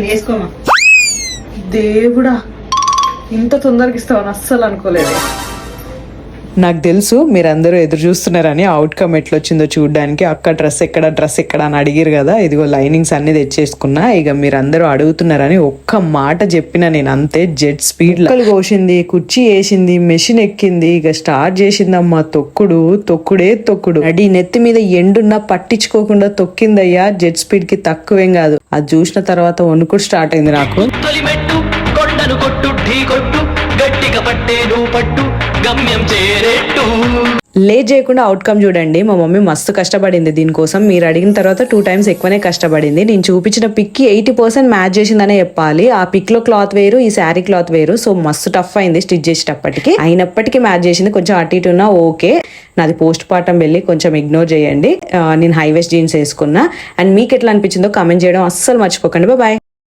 వేసుకోమా. దేవుడా, ఇంత తొందరగా ఇస్తావని అస్సలు అనుకోలేదు. నాకు తెలుసు మీరందరూ ఎదురు చూస్తున్నారని అవుట్కమ్ ఎట్లా వచ్చిందో చూడడానికి. అక్క డ్రెస్ ఎక్కడ అని అడిగిరు కదా. ఇదిగో లైనింగ్స్ అన్ని తెచ్చేసుకున్నా. ఇక మీరందరూ అడుగుతున్నారని ఒక్క మాట చెప్పిన నేను, అంతే జెట్ స్పీడ్ లో కోసింది, కుర్చీ వేసింది, మెషిన్ ఎక్కింది, ఇక స్టార్ట్ చేసిందమ్మా తొక్కుడు. అడి నెత్తి మీద ఎండున్నా పట్టించుకోకుండా తొక్కిందయ్యా. జెట్ స్పీడ్ కి తక్కువేం కాదు. అది చూసిన తర్వాత వణుకుడు స్టార్ట్ అయింది నాకు. లేట్ చేయకుండా అవుట్కమ్ చూడండి. మా మమ్మీ మస్తు కష్టపడింది దీనికోసం. మీరు అడిగిన తర్వాత 2 times ఎక్కువనే కష్టపడింది. నేను చూపించిన పిక్ కి 80% మ్యాచ్ చేసిందనే చెప్పాలి. ఆ పిక్ లో క్లాత్ వేరు, ఈ శారీ క్లాత్ వేరు. సో మస్తు టఫ్ అయింది స్టిచ్ చేసేటప్పటికి. అయినప్పటికీ మ్యాచ్ చేసింది. కొంచెం అటు ఇటు ఉన్నా ఓకే. నాది పోస్ట్ పార్టం వెళ్ళి కొంచెం ఇగ్నోర్ చేయండి. నేను హై వేస్ట్ జీన్స్ వేసుకున్నా. అండ్ మీకు ఎట్లా అనిపించిందో కామెంట్ చేయడం అస్సలు మర్చిపోకండి. బాయ్.